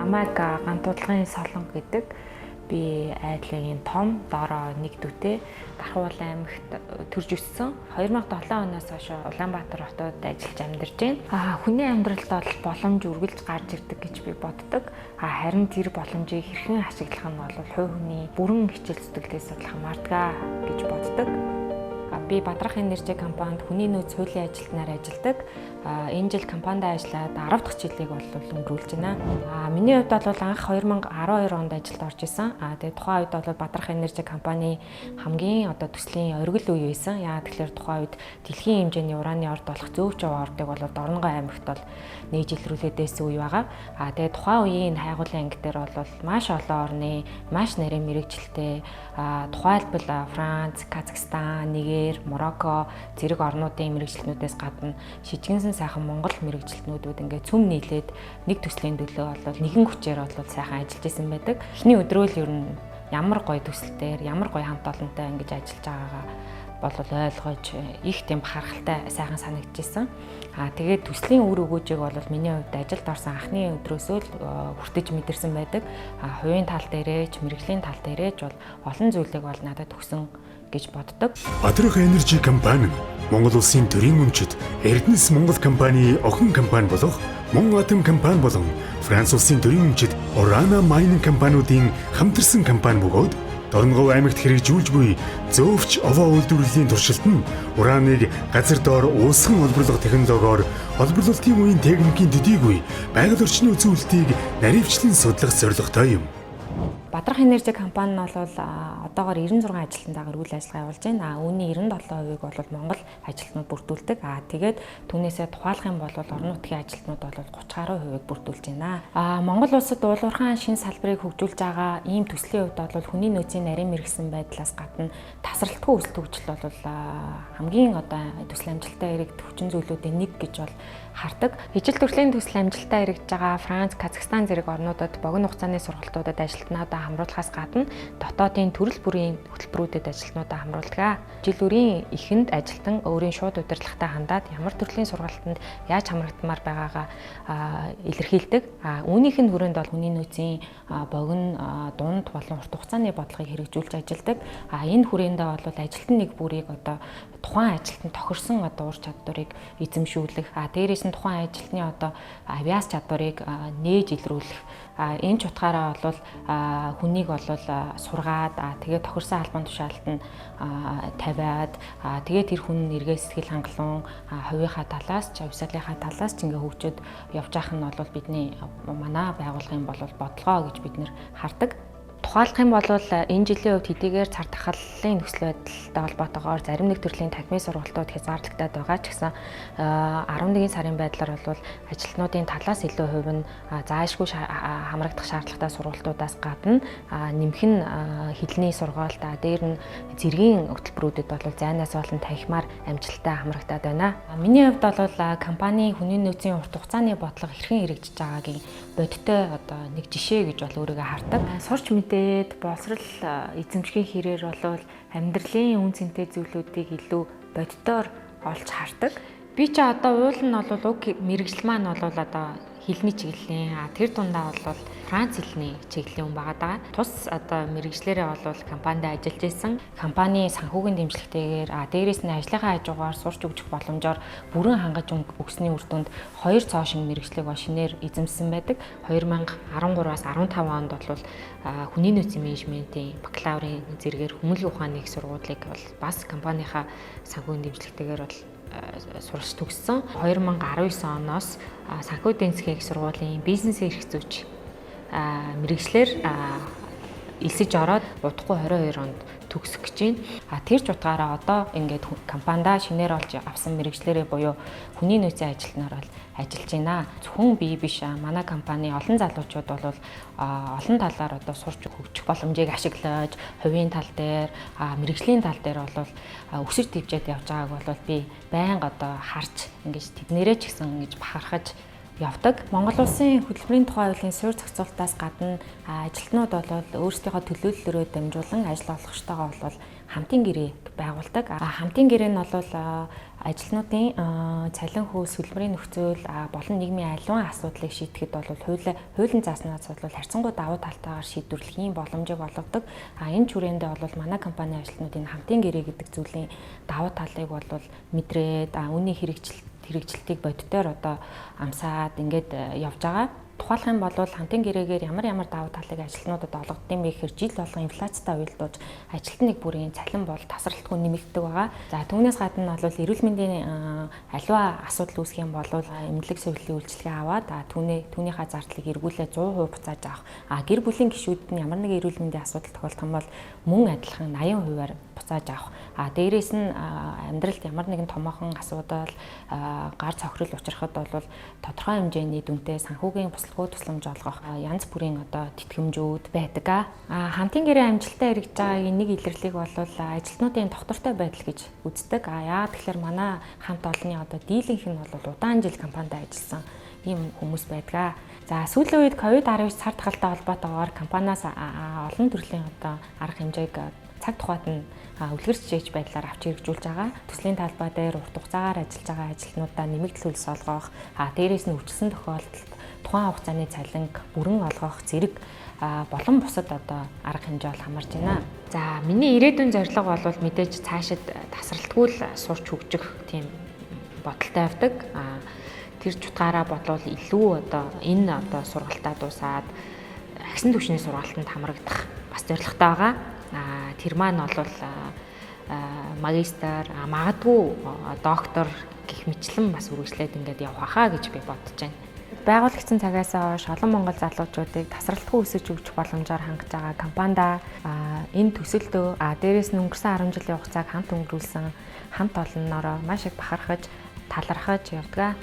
Намайг Гантуудлагын Солонго гэдэг. Би Айдлагын том доороо нэгдвэтэй Дархуул аймагт төрж өссөн. 2007 оноос хойш Улаанбаатар хотод ажиллаж амьдарч байна. Хүний амьдралд бол боломж үргэлж гарч ирдэг гэж би боддог. Харин тэр боломжийг хэрхэн ашиглах нь бол хувь хүний бүрэн хичээл зүтгэлээс хамаардаг гэж боддог. Би Бадрах Энержи компанид хүний нөөц хуулийн ажилтнаар ажилладаг. Энэ жил компанид ажиллаад 10 дахь жилийг бол өнгөрүүлж байна. Миний хувьд бол анх 2012 онд ажилд орж исэн. Тэгээд тухайн үед бол Бадрах Энержи компани хамгийн төслийн оргил үе байсан. Яагаад тэгэхээр тухайн үед дэлхийн хэмжээний ураны орд болох Зөөвч ордыг бол Дорногой аймагт бол нээж илрүүлээд байсан үе байгаа. Тэгээд тухайн үеийн хайгуулын анги дээр бол маш олон орны маш нарийн мэрэгчлээ тухайлбал Франц, Казахстан, Нигер, Марокко зэрэг орнуудын мэрэгчлэнүүдээс гадна шижгэнсэн сайхан Монгол мэрэгчлэнүүдүүд ингээд цөм нийлээд нэг төслийн төлөө бол нэгэн хүчээр бол сайхан ажиллаж исэн байдаг. Эхний өдрөө л ер нь ямар гоё төсөлтөөр, ямар гоё хамт олонтой ингэж ажиллаж байгаагаа бол ойлгож их тийм харахалтай сайхан санагдчихсан. Тэгээд төслийн үр өгөөжийг бол миний хувьд ажилд орсон анхны өдрөөсөө л хүртэж мэдэрсэн байдаг. Хувийн тал дээрээч, мэрэгжлийн тал дээрээч бол олон зүйлийг бол надад өгсөн гэж боддог. Бадрах Энержи компани Монгол улсын төрийн өмчит Эрдэнэс Монгол компани охин компани болох Монгол Атом компани болон Франц улсын төрийн өмчит Orano Mining компаниудын хамтарсан компани бөгөөд Дорногов аймагт хэрэгжүүлж буй Зөөвч овоо үйлдвэрлэлийн туршилт нь ураныг газар доор уусган олборлох технологиор олборлолтын үеийн техникийн төдийгүй байгаль орчны үзүүлэлтийг наривчлан судлах зорилготой юм. Бадрах Энержи компани нь бол одоогоор 96 ажилтнтайгаар үйл ажиллагаа явуулж байна. Үүний 97%-ийг бол Монгол ажилтнууд бүрдүүлдэг. Тэгээд түүнээсээ тухайлах юм бол орон нутгийн ажилтнууд бол 30 гаруй хувийг бүрдүүлж байна. Монгол улсад уулуурхаан шин салбарыг хөгжүүлж байгаа ийм төслийн хувьд бол хүний нөөцийн нарийн мэрэгсэн байдлаас гадна тасралтгүй өсөлт хөгжил бол хамгийн төсөл амжилттай иргэд хүчин зүйлүүдийн нэг гэж бол хардаг. Ижил төрлийн төсөл амжилттай иргэж байгаа Франц, Казахстан зэрэг орнуудад богино хугацааны сургалтуудад ажилтнуудаа хамруулахаас гадна дотоодын төрөл бүрийн хөтөлбөрүүдэд ажилтнуудаа хамруулдаг. Жил үрийн эхэнд ажилтан өөрийн шууд удирдлагатай хандаад ямар төрлийн сургалтанд яаж хамрагдмаар байгаагаа илэрхийлдэг. Үүнийх нь хүрээнд бол хүний нөөцийн богино, дунд болон урт хугацааны бодлогыг хэрэгжүүлж ажилдаг. Энэ хүрээндээ бол ажилтан нэг бүрийг тухайн ажилтнанд тохирсон ур чадварыг эзэмшүүлэх, дээрээс нь тухайн ажилтны авиас чадварыг нээж илрүүлэх, энэ ч утгаараа бол хүнийг бол сургаад тэгээд тохирсон албан тушаалт нь тавиад тэгээд тэр хүн эргээ сэтгэл хангалуун хувийнхаа талаас ч авьяасалынхаа талаас ч ингээ хөгжөд явж байх нь бол бидний манай байгууллагын бодлогоо гэж бид нэр хардаг. Тухайлах юм бол энэ жилийн хувьд хэдийгээр цар тахаллын нөхцөл байдалтай холбоотойгоор зарим нэг төрлийн танхимын сургалтууд хязгаарлагдаад байгаа ч гэсэн 11 сарын байдлаар бол ажилтнуудын талаас илүү хувь нь заашгүй хамрагдах шаардлагатай сургалтуудаас гадна нэмэх нь хэлний сургалт, дээр нь зэргийн хөтөлбөрүүдэд бол зайнаас болон танхимаар амжилттай хамрагдаад байна. Миний хувьд бол компани хүний нөөцийн урт хугацааны бодлого хэрхэн хэрэгжиж байгаагийн бодиттой нэг жишээ гэж бол өөрийгөө хардаг. Сурч мэдээд боловсрал эзэмшгийн хэрээр бол амьдралын үн цэнтэй зүйлүүдийг илүү бодитоор олж хардаг. Би ч уул нь бол уг мэрэгжил маань бол хэлний чиглэлийн тэр дундаа бол Франц хэлний чиглэлийн хүн байгаа. Тус мэрэгжлэрээ бол компанид ажиллаж исэн. Компани санхүүгийн дэмжлэгтэйгээр дээрээс нь ажлынхаа хажуугаар сурч өгөх боломжоор бүрэн хангаж өгсөний үр дүнд 2 цоо шинэ мэрэгжлийг шинээр эзэмсэн байдаг. 2013-аас 15 онд бол хүний нөөцийн менежментийн бакалаврын зэрэгээр хүмүүнлэгийн ухааны их сургуулийг бол бас компанийхаа санхүүгийн дэмжлэгтэйгээр бол сурч төгссөн. 2019 оноос санхүү эдийн засгийн их сургуулийн бизнесийн эрх зүйч мэрэгчлэр элсэж ороод удахгүй 22 онд төгсөх гэж байна. Тэр ч утгаараа ингээд компанида шинээр олж авсан мэрэгчлэрээ буюу хүний нөөцийн ажилтнаар бол ажиллаж байна. Зөвхөн би биш, манай компани олон залуучууд бол олон талаар сурч хөгжих боломжийг ашиглаж, хувийн тал дээр, мэрэгжлийн тал дээр бол өсөж дэвжээд явж байгааг бол би байнга харж ингэж тэднэрээ ч гэсэн ингэж бахархаж явдаг. Монгол улсын хөтөлбөрийн тухай хуулийн суурь зохицуулалтаас гадна ажилтнууд бол өөрсдийнхөө төлөөллөөрөө дамжуулан ажил олгогчтойгоо бол хамтын гэрээ байгуулдаг. Хамтын гэрээ нь бол ажилтнуудын цалин хөө сөлбөрийн нөхцөл болон нийгмийн аливаа асуудлыг шийдэхэд бол хуулийн зааснаас бол харьцангуй давуу талтайгаар шийдвэрлэхийн боломжийг олгодог. Энэ хүрээндээ бол манай компани ажилтнуудын хамтын гэрээ гэдэг зүйлийн давуу талыг бол мэдрээд үүний хэрэгжилтийг бодитоор одоо амсаад ингээд явж байгаа. Тухайлах юм бол хамтын гэрээгээр ямар давуу талыг ажилтнуудад олгодсон бэ гэхээр жил болгон инфляцтай уялдуулж ажилтны бүрийн цалин бол тасралтгүй нэмэгддэг байгаа. За түүнээс гадна бол эрүүл мэндийн аливаа асуудал үүсэх юм бол эмнэлэг сувилын үйлчилгээ аваад түүнийхээ зардлыг эргүүлээ 100% буцааж авах. Гэр бүлийн гишүүд нь ямар нэг эрүүл мэндийн асуудал тохиолдох юм бол мөн адилхан 80%-аар буцааж авах. Дээрээс нь амьдралд ямар нэгэн томоохон асуудал гар цохирол учрахад бол тодорхой хэмжээний дүнтэй санхүүгийн тусламж олгох янз бүрийн одоо тэтгэмжүүд байдаг. Хамтын гэрээ амжилттай хэрэгжиж байгаагийн нэг илэрлэг бол ажилтнуудын доктортой байдал гэж үздэг. Яагаад тэгэхээр манай хамт олонны одоо дийлэнх нь бол удаан жил компанид ажилласан ийм хүмүүс байдаг. За сүүлийн үед COVID-19 цар тахалтай холбоотойгоор компаниас олон төрлийн одоо арга хэмжээг цаг тухайд нь үлгэрч жийж байдлаар авч хэрэгжүүлж байгаа. Төслийн талбай дээр урт хугацаагаар ажиллаж байгаа ажилтнуудаа нэмэгдэл хөлс олгох, дээрээс нь өвчлсөн тохиолдолд тухайн хугацааны цалин бүрэн олгох зэрэг болон бусад одоо арга хэмжээ бол хамарж байна. За миний ирээдүйн зорилго бол мэдээж цаашид тасралтгүй л сурч хөгжих тийм бодолтой явдаг. Тэр чутгаараа бодлол илүү одоо энэ одоо сургалтаа дуусаад агсан түвшний сургалтанд хамрагдах бас зорилготой байгаа. Тэр маань бол магистр, магадгүй доктор гэх мэтлэн бас үргэлжлээд ингээд явах хаа гэж би бодож байна. Байгуулагдсан цагаас хойш олон монгол залуучуудыг тасралтгүй өсөж өгөх боломжоор хангаж байгаа компанида энэ төсөлдөө дээрээс нь өнгөрсөн 10 жилийн хугацааг хамт өнгөрүүлсэн хамт олонноороо маш их бахархаж талархаж явдаг.